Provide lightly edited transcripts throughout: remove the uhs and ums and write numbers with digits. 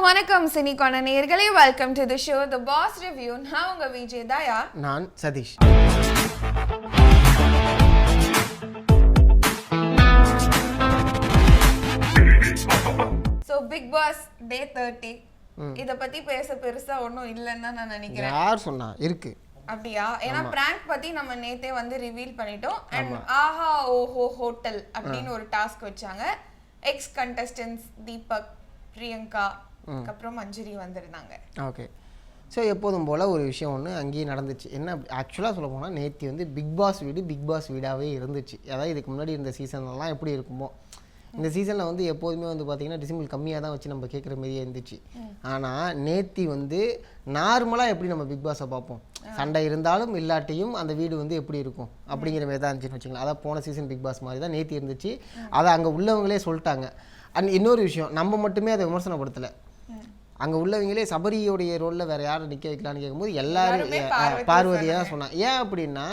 வணக்கம் சினிகான நேயர்களே, welcome to the show the boss review. நான் உங்க விஜய் தயா. நான் Satish. So Bigg Boss day 30 இத பத்தி பேச பெருசா ஒண்ணும் இல்லன்னு நான் நினைக்கிறேன். யார் சொன்னா இருக்கு அப்படியா? ஏன்னா பிராங்க் பத்தி நம்ம நேத்தே வந்து ரிவீல் பண்ணிட்டோம். அண்ட் ஆஹா ஓஹோ ஹோட்டல் அப்படின்னு ஒரு டாஸ்க் வச்சாங்க. எக்ஸ் கண்டஸ்டன்ட்ஸ் தீபக், பிரியங்கா, அப்புறம் மஞ்சுரி வந்திருந்தாங்க. ஓகே. ஸோ எப்போதும் போல் ஒரு விஷயம் ஒன்று அங்கேயே நடந்துச்சு. என்ன ஆக்சுவலாக சொல்ல போனால் நேற்று வந்து பிக் பாஸ் வீடாகவே இருந்துச்சு. அதாவது இதுக்கு முன்னாடி இருந்த சீசன்லாம் எப்படி இருக்குமோ இந்த சீசனில் வந்து எப்போதுமே வந்து பார்த்திங்கன்னா டிசிம்பிள் கம்மியாக தான் வச்சு நம்ம கேட்குற மாதிரியே இருந்துச்சு. ஆனால் நேற்று வந்து நார்மலாக எப்படி நம்ம பிக் பாஸை பார்ப்போம், சண்டை இருந்தாலும் இல்லாட்டியும் அந்த வீடு வந்து எப்படி இருக்கும் அப்படிங்கிற மாதிரி தான் இருந்துச்சுன்னு வச்சுக்கலாம். அதான் போன சீசன் பிக் பாஸ் மாதிரி தான் நேற்று இருந்துச்சு. அதை அங்கே உள்ளவங்களே சொல்லிட்டாங்க. அண்ட் இன்னொரு விஷயம், நம்ம மட்டுமே அதை விமர்சனப்படுத்தலை. அங்கே உள்ளவங்களே சபரியோடைய ரோலில் வேறு யாரை நிற்க வைக்கலான்னு கேட்கும்போது எல்லாரும் பார்வதியாக தான் சொன்னாங்க. ஏன் அப்படின்னா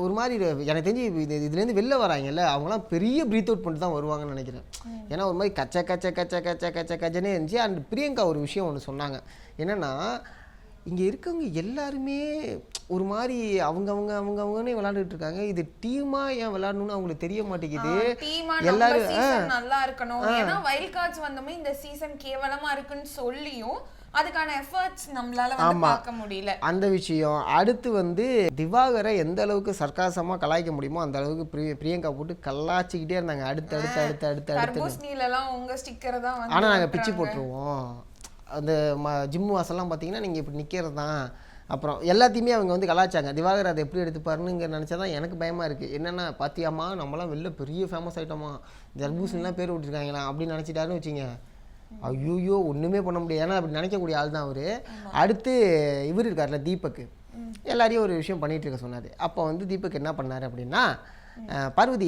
ஒரு மாதிரி எனக்கு தெரிஞ்சு இதுலேருந்து வெளில வராங்கல்ல, அவங்களாம் பெரிய ப்ரீத் அவுட் பண்ணிட்டு தான் வருவாங்கன்னு நினைக்கிறேன். ஏன்னா ஒரு மாதிரி கச்சனே இருந்துச்சு. அண்ட் பிரியங்கா ஒரு விஷயம் ஒன்று சொன்னாங்க. என்னென்னா இங்கே இருக்கவங்க எல்லாருமே ஒரு மாதிரி அவங்கன்னே விளையாண்டுட்டு இருக்காங்க. இது டீமா ஏன் விளையாடணும்னு அவங்களுக்கு தெரிய மாட்டேங்குது. எல்லாரும் நல்லா இருக்கணும், ஏன்னா வைல்ட் கார்ட்ஸ் வந்தோமே இந்த சீசன் கேவலமா இருக்குன்னு சொல்லியும் அதுக்கான எஃபர்ட்ஸ் நம்மளால வந்து பார்க்க முடியல. அந்த விஷயம். அடுத்து வந்து திவாகரை எந்த அளவுக்கு சர்க்காசமா கலாய்க்க முடியுமோ அந்த அளவுக்கு பிரியங்கா போட்டு கலாச்சிக்கிட்டே இருந்தாங்க. அடுத்து உங்க ஸ்டிக்கர் தான் வந்து. ஆனா நாங்க பிச்சு போட்டுருவோம். அந்த ஜிம் வாசல்லாம் பார்த்தீங்கன்னா நீங்கள் இப்படி நிற்கிறது தான். அப்புறம் எல்லாத்தையுமே அவங்க வந்து கலாச்சாங்க. திவாகர் அதை எப்படி எடுத்துப்பாருன்னு நினச்சா தான் எனக்கு பயமாக இருக்குது. என்னென்னா பார்த்தியாமா நம்மளாம் வெளில பெரிய ஃபேமஸ் ஆகிட்டோமா, தர்பூசணிலாம் பேர் விட்டுருக்காங்களா அப்படின்னு நினச்சிட்டாருன்னு வச்சுங்க, ஐயோ ஒன்றுமே பண்ண முடியாது. ஏன்னா அப்படி நினைக்கக்கூடிய ஆள் தான் அவர். அடுத்து இவர் இருக்கார்ல தீபக், எல்லாரையும் ஒரு விஷயம் பண்ணிகிட்டு இருக்க சொன்னார். அப்போ வந்து தீபக் என்ன பண்ணார் அப்படின்னா, பார்வதி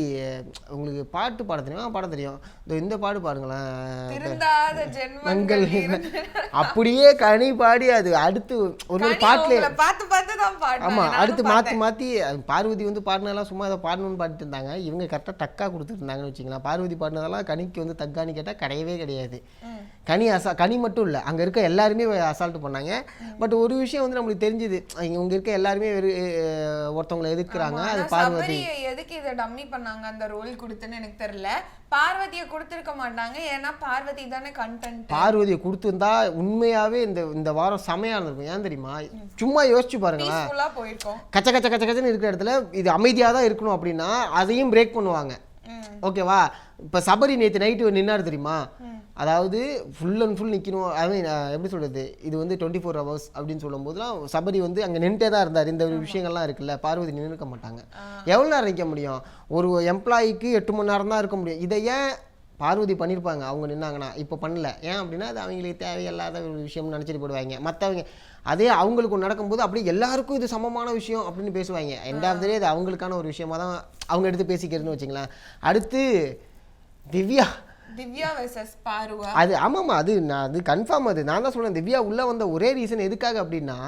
உங்களுக்கு பாட்டு பாட தெரியுமா? பாட தெரியும், இந்த பாடு பாருங்களேன், அப்படியே கனி பாடி அது அடுத்து ஒரு பாட்டுல ஆமா அடுத்து மாற்றி பார்வதி வந்து பாடினதெல்லாம் சும்மா அதை பாடணும்னு பாடிட்டு இருந்தாங்க. இவங்க கரெக்டாக டக்கா கொடுத்துருந்தாங்கன்னு வச்சுக்கலாம். பார்வதி பாடினதெல்லாம் கனிக்கு வந்து தக்கான்னு கேட்டால் கிடையவே கிடையாது. கனி மட்டும் இல்லை, அங்கே இருக்க எல்லாருமே அசால்ட்டு பண்ணாங்க. பட் ஒரு விஷயம் வந்து நம்மளுக்கு தெரிஞ்சுது, இங்கே இருக்க எல்லாருமே ஒருத்தவங்களை எதிர்க்கிறாங்க. அது பார்வதி எதுக்கு இதை டம்மி பண்ணாங்க அந்த ரோல் கொடுத்துன்னு எனக்கு தெரியல. பார்வதியை கொடுத்துருக்க மாட்டாங்க, ஏன்னா பார்வதி தானே கண்டென்ட். பார்வதியை கொடுத்துருந்தா உண்மையாவே இந்த வாரம் செமையா இருந்திருக்கும். ஏன் தெரியுமா? சும்மா யோசிச்சு பாருங்களேன், கச்சன்னு இருக்கிற இடத்துல இது அமைதியா தான் இருக்கணும் அப்படின்னா அதையும் பிரேக் பண்ணுவாங்க. ஓகேவா? இப்ப சபரி நேற்று நைட்டு நின்னாரு தெரியுமா? அதாவது ஃபுல் அண்ட் ஃபுல் நிற்கணும். ஐ மீன் எப்படி சொல்கிறது, இது வந்து 24 hours அப்படின்னு சொல்லும் போதுலாம் சபரி வந்து அங்கே நின்றுட்டே தான் இருந்தார். இந்த விஷயங்கள்லாம் இருக்குல்ல, பார்வதி நின்றுக்க மாட்டாங்க. எவ்வளோ நேரம் நிற்க முடியும்? ஒரு எம்ப்ளாயிக்கு 8 மணி நேரம் தான் இருக்க முடியும். இதை ஏன் பார்வதி பண்ணியிருப்பாங்க அவங்க நின்னாங்கன்னா? இப்போ பண்ணல. ஏன் அப்படின்னா அது அவங்களுக்கு தேவையில்லாத ஒரு விஷயம்னு நினச்சிட்டு போடுவாங்க. மற்றவங்க அதே அவங்களுக்கு நடக்கும்போது அப்படியே எல்லாருக்கும் இது சமமான விஷயம் அப்படின்னு பேசுவாங்க. எண்ட் ஆஃப் த டே இது அவங்களுக்கான ஒரு விஷயமா தான் அவங்க எடுத்து பேசிக்கிறதுன்னு வச்சுங்களேன். அடுத்து திவ்யா வெர்சஸ் பார்வா. அது ஆமாம்மா, அது கன்ஃபார்ம். அது நான் தான் சொல்றேன், திவ்யா உள்ள வந்த ஒரே ரீசன் எதுக்காக அப்படின்னா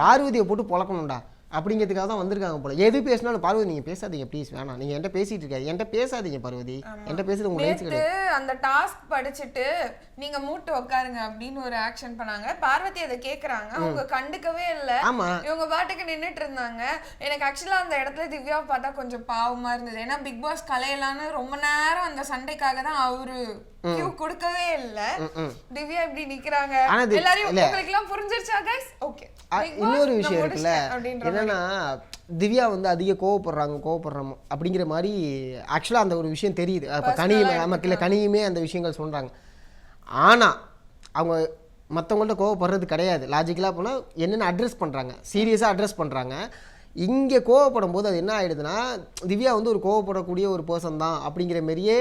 பார்வதியை போட்டு பொழக்கணும்டா அப்படிங்கிறதுக்காக தான் வந்திருக்காங்க போல. எது பேசினாலும் பார்வதி நீங்க பேசாதீங்க ப்ளீஸ், வேணாம், நீங்க என்கிட்ட பேசிட்டு இருக்காது, என்கிட்ட பேசாதீங்க பார்வதி, என்கிட்ட பேசுறது உங்களுக்கு அந்த டாஸ்க் படிச்சுட்டு நீங்க மூட்டு உட்காருங்க அப்படின்னு ஒரு ஆக்ஷன் பண்ணாங்க. பார்வதி அதை கேக்குறாங்க, அவங்க கண்டுக்கவே இல்ல. இவங்க பாட்டுக்கு நின்றுட்டு இருந்தாங்க. எனக்கு ஆக்சுவலா அந்த இடத்துல திவ்யாவை பார்த்தா கொஞ்சம் பாவமா இருந்தது. ஏன்னா பிக் பாஸ் கலையலான்னு ரொம்ப நேரம் அந்த சண்டைக்காக தான் அவரு கொடுக்கவே இல்ல. திவ்யா இப்படி நிக்கிறாங்க. எல்லாரும் உங்களுக்கு எல்லாம் புரிஞ்சிருச்சா கைஸ்? ஓகே. இன்னொரு விஷயம் இருக்குல்ல, என்னன்னா திவ்யா வந்து அதிக கோவப்படுறோம் அப்படிங்கிற மாதிரி ஆக்சுவலாக அந்த ஒரு விஷயம் தெரியுது. இப்போ கனியுமே அந்த விஷயங்கள் சொல்கிறாங்க. ஆனால் அவங்க மற்றவங்கள்ட்ட கோவப்படுறது கிடையாது. லாஜிக்கலாக போனால் என்னென்ன அட்ரஸ் பண்ணுறாங்க, சீரியஸாக அட்ரஸ் பண்ணுறாங்க. இங்கே கோவப்படும் போது அது என்ன ஆகிடுதுன்னா, திவ்யா வந்து ஒரு கோவப்படக்கூடிய ஒரு பர்சன் தான் அப்படிங்கிற மாதிரியே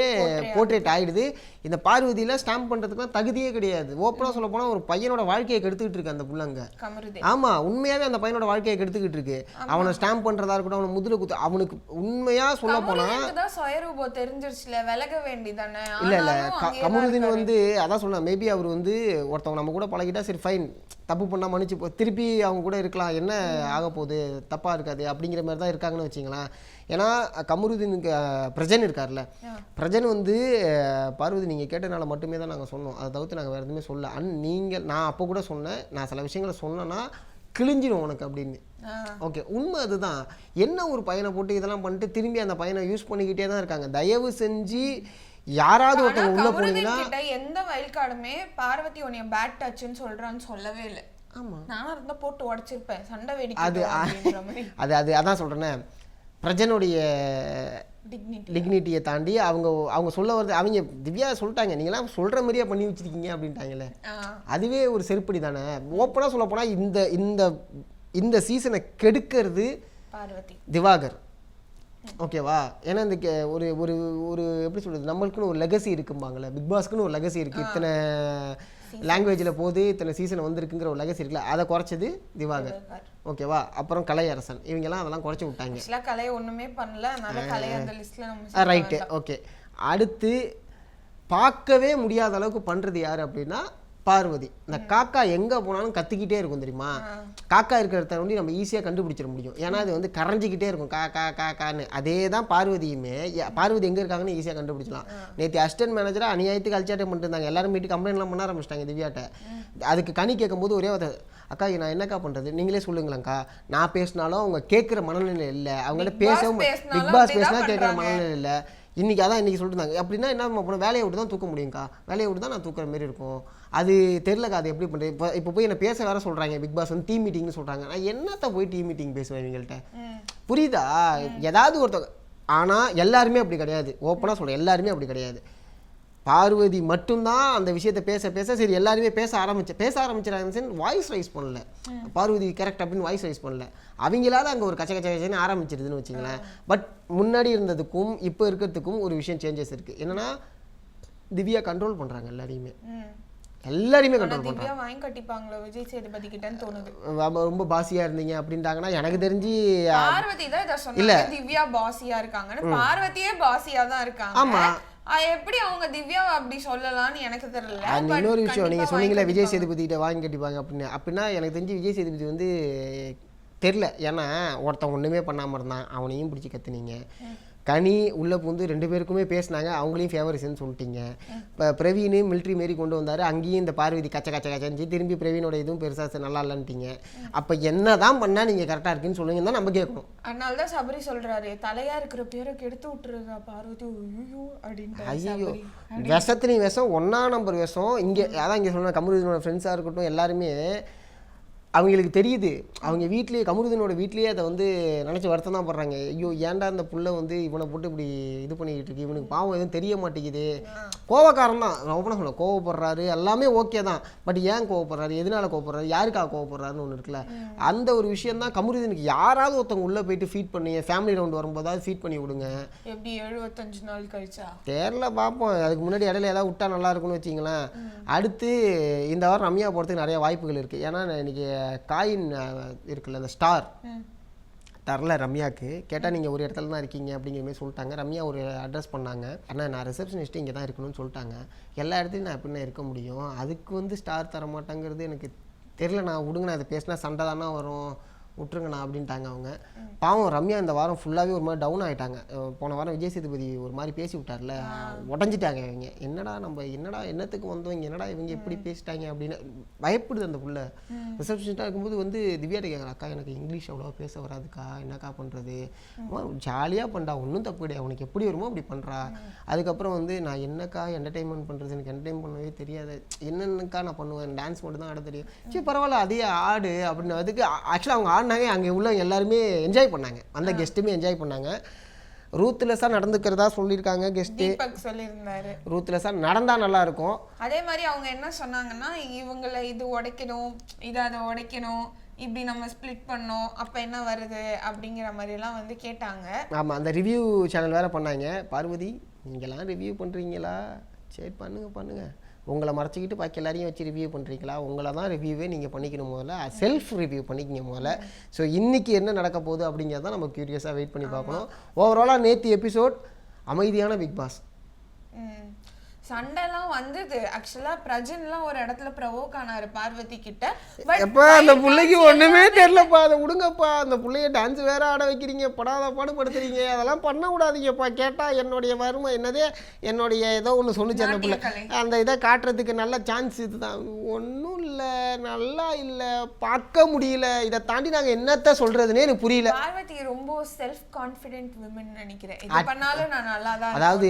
போர்ட்ரேட் ஆகிடுது. இந்த பார்வதியில் ஸ்டாம்ப் பண்ணுறதுக்குலாம் தகுதியே கிடையாது. ஓப்பனாக சொல்ல போனால் ஒரு பையனோட வாழ்க்கையை கெடுத்துக்கிட்டு இருக்கு அந்த பிள்ளைங்க. ஆமாம், உண்மையாகவே அந்த பையனோட வாழ்க்கையை கெடுத்துக்கிட்டு இருக்கு. அவனை ஸ்டாம்ப் பண்ணுறதா இருக்கட்டும், அவனை முதுல குத்து, அவனுக்கு உண்மையாக சொல்ல போனால் இல்லை கமருதீன் வந்து அதான் சொன்னேன். மேபி அவர் வந்து ஒருத்தவங்க நம்ம கூட பழகிட்டா சரி ஃபைன், தப்பு பண்ணால் மன்னிச்சு திருப்பி அவங்க கூட இருக்கலாம், என்ன ஆக போகுது, தப்பாக இருக்காது அப்படிங்கிற மாதிரி தான் இருக்காங்கன்னு வச்சிங்களேன். ஏன்னா கமருதீனுக்கு பிரஜன் இருக்கார்ல, பிரஜன் வந்து பார்வதி நீங்கள் கேட்டனால மட்டுமே தான் நாங்கள் சொன்னோம், அதை தவிர்த்து நாங்கள் வேறு எதுவுமே சொல்ல. நான் அப்போ கூட சொன்னேன், நான் சில விஷயங்களை சொன்னேன்னா கிழிஞ்சிடும் உனக்கு அப்படின்னு. ஓகே, உண்மை அதுதான். என்ன ஒரு பையனை போட்டு இதெல்லாம் பண்ணிட்டு திரும்பி அந்த பையனை யூஸ் பண்ணிக்கிட்டே தான் இருக்காங்க. தயவு செஞ்சு யாராவது ஒருத்தவங்க உள்ள போனீங்கன்னா எந்த வயல் கார்டுமே பார்வதி உன்னைய பேட் டச்னு சொல்றான்னு சொல்லவே இல்லை. ஆமா, நானும் இருந்தா போட்டு உடைச்சிருப்பேன், சண்டை வேடிக்கை. அதான் சொல்றேனே, பிரஜனுடைய டிக்னிட்டியை தாண்டி அவங்க சொல்ல வருது. அவங்க திவ்யா சொல்லிட்டாங்க, நீங்களாம் சொல்ற மாதிரியே பண்ணி வச்சிருக்கீங்க அப்படின்ட்டாங்களே, அதுவே ஒரு செருப்படி தானே. ஓப்பனா சொல்ல போனா இந்த சீசனை கெடுக்கிறது பார்வதி திவாகர். ஓகேவா? ஏன்னா இந்த ஒரு ஒரு ஒரு எப்படி சொல்கிறது, நம்மளுக்குன்னு ஒரு லெகசி இருக்கும்பாங்களே, பிக் பாஸ்க்குன்னு ஒரு லெகசி இருக்குது. இத்தனை லாங்குவேஜில் போது இத்தனை சீசன் வந்திருக்குங்கிற ஒரு லெகசி இருக்குல்ல, அதை குறைச்சது திவாகர். ஓகேவா? அப்புறம் கலையரசன், இவங்கெல்லாம் அதெல்லாம் குறைச்சி விட்டாங்க. கலையை ஒன்றுமே பண்ணல, அதனால கலை அந்த லிஸ்ட்டில் நம்ம ரைட்டு. ஓகே, அடுத்து பார்க்கவே முடியாத அளவுக்கு பண்ணுறது யார் அப்படின்னா பார்வதி. இந்த காக்கா எங்கே போனாலும் கத்திக்கிட்டே இருக்கும் தெரியுமா. காக்கா இருக்கிற இடத்த வந்து நம்ம ஈஸியாக கண்டுபிடிச்சிட முடியும், ஏன்னா அது வந்து கரைஞ்சிக்கிட்டே இருக்கும் காக்கான்னு. அதே தான் பார்வதியுமே. பார்வதி எங்கே இருக்காங்கன்னு ஈஸியாக கண்டுபிடிச்சலாம். நேற்று அசிஸ்டன்ட் மேனேஜராக அநியாயத்துக்கு அழிச்சாட்டே பண்ணிட்டு இருந்தாங்க, எல்லாரும் மீட்டு கம்ப்ளைண்ட்லாம் பண்ண ஆரம்பிச்சிட்டாங்க திவ்யாட்ட. அதுக்கு கனி கேட்கும்போது ஒரே அக்கா நான் என்னக்கா பண்ணுறது, நீங்களே சொல்லுங்களேங்க்கா. நான் பேசினாலும் அவங்க கேட்குற மனநிலை இல்லை, அவங்கள்ட்ட பேசவும் பிக் பாஸ் பேசினா கேட்குற மனநிலை இல்லை. இன்றைக்கி சொல்லிட்டுருந்தாங்க. அப்படின்னா என்ன பண்ண, வேலையை விட்டு தான் தூக்க முடியுங்க்கா, வேலையை விட்டு தான் நான் தூக்குற மாரி இருக்கும். அது தெரிலக்கா, அது எப்படி பண்ணுறது. இப்போ போய் என்ன பேச வேற சொல்கிறாங்க, பிக் பாஸ் வந்து டீம் மீட்டிங்னு சொல்கிறாங்க. நான் என்னத்த போய் டீம் மீட்டிங் பேசுவேன் இவங்கள்ட்ட, புரியுதா? ஏதாவது ஒருத்தர். ஆனால் எல்லாருமே அப்படி கிடையாது, ஓப்பனாக சொல்கிறேன், எல்லாருமே அப்படி கிடையாது. பார்வதி மட்டும்தான் அந்த விஷயத்தை பேச சரி எல்லாருமே பேச ஆரம்பிச்சிடாங்க. வாய்ஸ் ரைஸ் பண்ணல, பார்வதி கரெக்ட் அப்படின்னு வாய்ஸ் ரைஸ் பண்ணல. அவங்களால அங்கே ஒரு கச்சன்னு ஆரம்பிச்சிருதுன்னு வச்சுங்களேன். பட் முன்னாடி இருந்ததுக்கும் இப்போ இருக்கிறதுக்கும் ஒரு விஷயம் சேஞ்சஸ் இருக்குது. என்னன்னா திவ்யா கண்ட்ரோல் பண்ணுறாங்க எல்லாரையுமே கண்ட்ரோல் பண்ணுறாங்க. வாங்கி கட்டிப்பாங்களோ விஜய் சேதுபதி கிட்டன்னு தோணுது. ரொம்ப பாசியாக இருந்தீங்க அப்படின்ட்டாங்கன்னா எனக்கு தெரிஞ்சு பார்வதி தான் இதை சொன்னாங்க, திவ்யா பாசியாக இருக்காங்கன்னு. பார்வதியே பாசியாக தான் இருக்காங்க. ஆமாம், எப்படி அவங்க திவ்யாவை அப்படி சொல்லலாம்னு எனக்கு தெரியல. இன்னொரு விஷயம், நீங்கள் சொன்னீங்களே விஜய் சேதுபதி கிட்ட வாங்கி கட்டிப்பாங்க அப்படின்னா எனக்கு தெரிஞ்சு விஜய் சேதுபதி வந்து தெரில. ஏன்னா ஒருத்தன் ஒன்றுமே பண்ணாமல் இருந்தான், அவனையும் பிடிச்சி கற்றுனீங்க. கனி உள்ளே பூந்து 2 பேருக்குமே பேசினாங்க, அவங்களையும் ஃபேவரிஸ்ன்னு சொல்லிட்டீங்க. இப்போ பிரவீன் மிலிட்ரி மாரி கொண்டு வந்தார், அங்கேயும் இந்த பார்வதி கச்சஞ்சி திரும்பி பிரவீனோட இதுவும் பெருசாக நல்லா இல்லைன்ட்டீங்க. அப்போ என்ன தான் பண்ணால் நீங்கள் கரெக்டாக இருக்குன்னு சொல்லுங்க தான் நம்ம கேட்கணும். அதனால தான் சபரி சொல்கிறாரு, தலையாக இருக்கிற பேரை கெடுத்து விட்டுருதா பார்வதி. ஐயோ விஷத்துலையும் விஷம், 1ஆம் நம்பர் விஷம். இங்கே அதான் இங்கே சொன்ன கமருதீனோட ஃப்ரெண்ட்ஸாக இருக்கட்டும் எல்லாருமே அவங்களுக்கு தெரியுது. அவங்க வீட்லேயே கமருதீனோட வீட்லேயே அதை வந்து நினச்சி வருத்தம் தான் படுறாங்க. ஐயோ ஏன்டா இந்த புள்ள வந்து இவனை போட்டு இப்படி இது பண்ணிக்கிட்டு இருக்கு, இவனுக்கு பாவம் எதுவும் தெரிய மாட்டேங்குது. கோவக்காரன் தான், நான் ஓப்பனாக சொல்ல, கோவப்படுறாரு எல்லாமே ஓகே தான். பட் ஏன் கோவப்படுறாரு, எதனால கோவப்படுறாரு, யாருக்காக கோவப்படுறாருன்னு ஒன்று இருக்குல்ல. அந்த ஒரு விஷயம் தான் கமருதீனுக்கு யாராவது ஒருத்தவங்க உள்ளே போயிட்டு ஃபீட் பண்ணி ஃபேமிலி ரவுண்ட் வரும்போதாவது ஃபீட் பண்ணி விடுங்க. எப்படி 75 நாள் கழிச்சா தெரியல, பார்ப்போம். அதுக்கு முன்னாடி இடையில ஏதாவது விட்டா நல்லா இருக்குன்னு வச்சிங்களேன். அடுத்து இந்த வாரம் ரம்யா போகிறதுக்கு நிறைய வாய்ப்புகள் இருக்குது. ஏன்னா இன்னைக்கு காயின் இருக்குல்ல, அந்த ஸ்டார் தரல ரம்யாவுக்கு. கேட்டால் நீங்கள் ஒரு இடத்துல தான் இருக்கீங்க அப்படிங்கிற மாதிரி சொல்லிட்டாங்க. ரம்யா ஒரு அட்ரஸ் பண்ணாங்க, ஆனால் நான் ரிசப்ஷனிஸ்ட்டு இங்கே தான் இருக்கணும்னு சொல்லிட்டாங்க. எல்லா இடத்துலையும் நான் எப்படின்னா இருக்க முடியும், அதுக்கு வந்து ஸ்டார் தர மாட்டாங்கிறது எனக்கு தெரில. நான் விடுங்க, நான் இதை பேசினா சண்டை தானே வரும், விட்டுருங்கண்ணா அப்படின்ட்டாங்க அவங்க. பாவம் ரம்யா இந்த வாரம் ஃபுல்லாகவே ஒரு மாதிரி டவுன் ஆகிட்டாங்க. போன வாரம் விஜய் சேதுபதி ஒரு மாதிரி பேசி விட்டார்ல, உடஞ்சிட்டாங்க இவங்க. என்னடா என்னத்துக்கு வந்தோம் இங்கே, என்னடா இவங்க எப்படி பேசிட்டாங்க அப்படின்னு பயப்படுது அந்த புள்ள. ரிசப்ஷனிஸ்டாக இருக்கும்போது வந்து திவ்யாட்ட கேட்குறேன், அக்கா எனக்கு இங்கிலீஷ் அவ்வளோவா பேச வராதுக்கா, என்னக்கா பண்ணுறது. ஜாலியாக பண்ணுறா, ஒன்றும் தப்பு கிடையாது, உனக்கு எப்படி வருமோ அப்படி பண்ணுறா. அதுக்கப்புறம் வந்து நான் என்னக்கா என்டர்டெயின்மெண்ட் பண்ணுறது, எனக்கு என்டர்டெயின் பண்ணவே தெரியாது, என்னென்னக்கா நான் பண்ணுவேன், டான்ஸ் மட்டும் தான் ஆட தெரியும். சரி பரவாயில்ல அதே ஆடு அப்படின்னு. அதுக்கு ஆக்சுவலாக அவங்க ஆடினாங்க, அங்கே உள்ள எல்லாருமே என்ஜாய் பண்ணாங்க, அந்த கெஸ்ட்டுமே என்ஜாய் பண்ணாங்க. ரூத்லெஸ்ஸாக நடந்துக்கிறதா சொல்லியிருக்காங்க கெஸ்ட்டு, சொல்லியிருந்தாரு. ரூத்லெஸ்ஸாக நடந்தால் நல்லா இருக்கும். அதே மாதிரி அவங்க என்ன சொன்னாங்கன்னா, இவங்களை இது உடைக்கணும், இதை அதை உடைக்கணும், இப்படி நம்ம ஸ்ப்ளிட் பண்ணோம், அப்போ என்ன வருது அப்படிங்கிற மாதிரிலாம் வந்து கேட்டாங்க. ஆமாம், அந்த ரிவ்யூ சேனல் வேறு பண்ணாங்க. பார்வதி நீங்களாம் ரிவ்யூ பண்ணுறீங்களா, சரி பண்ணுங்கள். உங்களை மறைச்சிக்கிட்டு பாக்கி எல்லாரையும் வச்சு ரிவ்யூ பண்ணுறீங்களா, உங்களை தான் ரிவ்யூவே நீங்கள் பண்ணிக்கணும். முதல்ல செல்ஃப் ரிவ்யூ பண்ணிக்கிங்க முதல்ல. ஸோ இன்றைக்கி என்ன நடக்க போகுது அப்படிங்கிறத நம்ம க்யூரியஸாக வெயிட் பண்ணி பார்க்கணும். ஓவராலாக நேற்று எபிசோட் அமைதியான பிக் பாஸ். சண்டைலாம் வந்தது. ஆக்சுவலா பிரஜன்லாம் ஒரு இடத்துல ப்ரொவோக் ஆனாரு பார்வதி கிட்ட. எப்பா அந்த பிள்ளைக்கு ஒண்ணுமே தெரியலப்பா, அதை விடுங்கப்பா. அந்த பிள்ளைய டான்ஸ் வேற ஆட வைக்கிறீங்க, படாத பாடுபடுத்துறீங்க, அதெல்லாம் பண்ண விடாதீங்கப்பா. கேட்டா என்னுடைய வறுமை என்னதே என்னுடைய ஏதோ ஒன்று சொன்னிச்சு அந்த பிள்ளை, அந்த இதை காட்டுறதுக்கு நல்ல சான்ஸ் இதுதான். ஒன்றும் இல்லை, நல்லா இல்லை, பார்க்க முடியல. இதை தாண்டி நாங்கள் என்னத்த சொல்றதுன்னே எனக்கு புரியல. பார்வதி ரொம்ப செல்ஃப் கான்ஃபிடென்ட் விமன் நினைக்கிறேன். இது பண்ணாலும் நான் நல்லா தான். அதாவது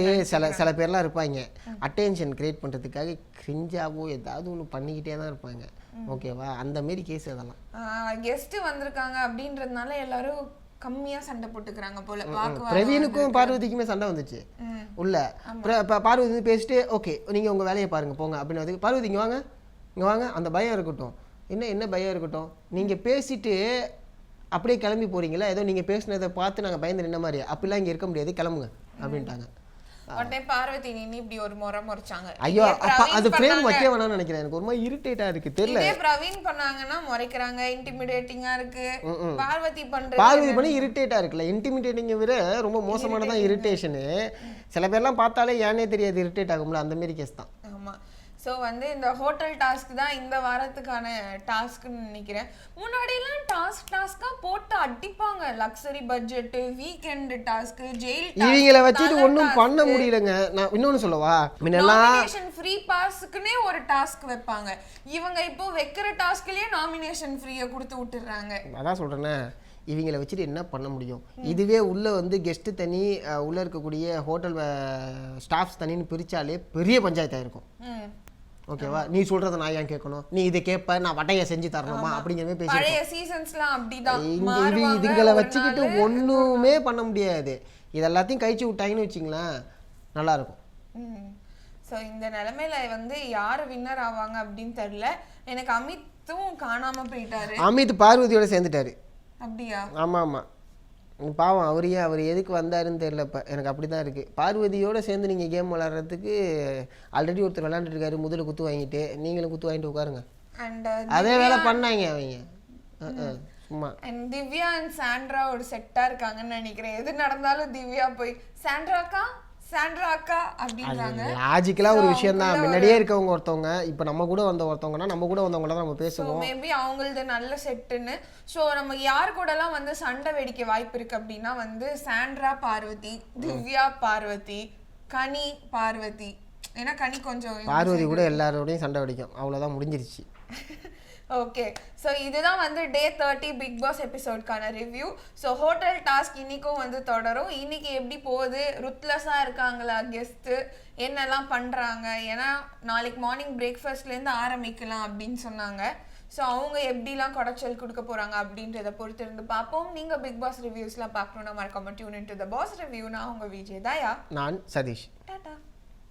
சில பேர்லாம் இருப்பாங்க அட்டென்ஷன் கிரியேட் பண்ணுறதுக்காக கிரிஞ்சாவோ ஏதாவது ஒன்று பண்ணிக்கிட்டே தான் இருப்பாங்க. ஓகேவா, அந்த மாரி கேஸ் அதெல்லாம். கெஸ்ட் வந்திருக்காங்க அப்படின்றதுனால எல்லாரும் கம்மியா சண்டை போட்டுக்கிறாங்க போல. பிரவீனுக்கும் பார்வதிக்குமே சண்டை வந்துச்சு உள்ள. பார்வதி வந்து பேசிட்டு ஓகே நீங்கள் உங்கள் வேலையை பாருங்க போங்க அப்படின்னு. பார்வதி இங்கே வாங்க, இங்கே வாங்க, அந்த பயம் இருக்கட்டும். என்ன பயம் இருக்கட்டும், நீங்கள் பேசிட்டு அப்படியே கிளம்பி போறீங்களா, ஏதோ நீங்கள் பேசினதை பார்த்து நாங்கள் பயந்து நின்ன மாதிரி, அப்படிலாம் இங்கே இருக்க முடியாது, கிளம்புங்க அப்படின்ட்டாங்க. உடனே பார்வதி நீ இப்படி ஒரு முறை முறைச்சாங்க. ஐயோ அது ஃப்ரேம் வைக்க வேணாம்னு நினைக்கிறேன். எனக்கு ஒரு மாதிரி இரிட்டேட்டா இருக்கு, தெரியல. இதே பிரவீன் பண்ணாங்கன்னா முறைக்கிறாங்க, இன்டிமிடேட்டிங்கா இருக்கு. பார்வதி பண்ணி இரிட்டேட்டா இருக்குல்ல. இன்டிமிடேட்டிங்கை விட ரொம்ப மோசமானதான் இரிட்டேஷனு. சில பேர்லாம் பார்த்தாலே ஏன்னே தெரியாது இரிட்டேட் ஆகும்ல, அந்த மாதிரி கேஸ் தான். ஆமா. ஸோ வந்து இந்த ஹோட்டல் டாஸ்க் தான் இந்த வாரத்துக்கான டாஸ்க்னு நினைக்கிறேன். முன்னாடியெல்லாம் டாஸ்காக போட்டு அடிப்பாங்க. Luxury budget, weekend task, jail task, இவங்களை வச்சுட்டு ஒன்றும் பண்ண முடியலங்க. நான் இன்னொன்று சொல்லவா, நாமினேஷன் ஃப்ரீ பாஸ்க்குன்னே ஒரு டாஸ்க் வைப்பாங்க. இவங்க இப்போ வைக்கிற டாஸ்க்லயே நாமினேஷன் ஃப்ரீயை கொடுத்து விட்டுறாங்க. அதான் சொல்றேனே, இவங்களை வச்சுட்டு என்ன பண்ண முடியும். இதுவே உள்ள வந்து கெஸ்ட்டு தனி, உள்ள இருக்கக்கூடிய ஹோட்டல் ஸ்டாஃப்ஸ் தனின்னு பிரிச்சாலே பெரிய பஞ்சாயத்தாக இருக்கும். ஓகேவா, நீ சொல்றத நான் ஏன் கேட்கணும், நீ இதை கேட்ப, நான் வட்டையை செஞ்சு தரணுமா அப்படிங்கிற மாதிரி பேசி. பழைய சீசன்ஸ்லாம் அப்படிதான். இதுங்களை வச்சுக்கிட்டு ஒண்ணுமே பண்ண முடியாது. இது எல்லாத்தையும் கழிச்சு விட்டாங்கன்னு வச்சுங்களேன், நல்லா இருக்கும். ஸோ இந்த நிலைமையில வந்து யார் வின்னர் ஆவாங்க அப்படின்னு தெரியல. எனக்கு அமித்தும் காணாம போயிட்டாரு. அமித் பார்வதியோட சேர்ந்துட்டாரு. அப்படியா? ஆமா ஆமா, பாவம். அவர் எதுக்கு வந்தாருன்னு தெரியல. இப்போ எனக்கு அப்படி தான் இருக்குது. பார்வதியோடு சேர்ந்து நீங்கள் கேம் விளாட்றதுக்கு ஆல்ரெடி ஒருத்தர் விளாண்டுட்டு இருக்காரு, முதல்ல குத்து வாங்கிட்டு. நீங்களும் குத்து வாங்கிட்டு உட்காருங்க. அதே வேலை பண்ணாங்க அவங்க சும்மா. திவ்யா அண்ட் சாண்ட்ரா ஒரு செட்டாக இருக்காங்கன்னு நினைக்கிறேன். எது நடந்தாலும் திவ்யா போய் சாண்ட்ரா அக்கா அப்படின்றாங்க. லாஜிக்கலா ஒரு விஷயம் தான். முன்னாடியே இருக்கவங்க ஒருத்தவங்க, இப்போ நம்ம கூட வந்த ஒருத்தவங்கன்னா நம்ம கூட வந்தவங்கள தான் நம்ம பேசுவோம். மேபி அவங்களது நல்ல செட்டுன்னு. ஸோ நம்ம யார் கூடலாம் வந்து சண்டை வெடிக்க வாய்ப்பு இருக்கு அப்படின்னா வந்து சாண்ட்ரா பார்வதி, திவ்யா பார்வதி, கனி பார்வதி. ஏன்னா கனி கொஞ்சம் பார்வதி கூட எல்லாரோடையும் சண்டை வெடிக்கும், அவ்வளோதான், முடிஞ்சிருச்சு. ஓகே, ஸோ இதுதான் வந்து டே 30 பிக் பாஸ் எபிசோட்கான ரிவ்யூ. ஸோ ஹோட்டல் டாஸ்க் இன்னைக்கும் வந்து தொடரும். இன்னைக்கு எப்படி போகுது, ருத்லஸாக இருக்காங்களா கெஸ்ட்டு, என்னெல்லாம் பண்ணுறாங்க, ஏன்னா நாளைக்கு மார்னிங் பிரேக்ஃபாஸ்ட்லேருந்து ஆரம்பிக்கலாம் அப்படின்னு சொன்னாங்க. ஸோ அவங்க எப்படிலாம் குடைச்சல் கொடுக்க போகிறாங்க அப்படின்றத பொறுத்து இருந்து பார்ப்போம். நீங்கள் பிக் பாஸ் ரிவ்யூஸ்லாம் பார்க்கணுன்னா மறக்காம tune in to the boss review. நான் உங்கள் விஜய் தயா. நான் சதீஷ். டாடா.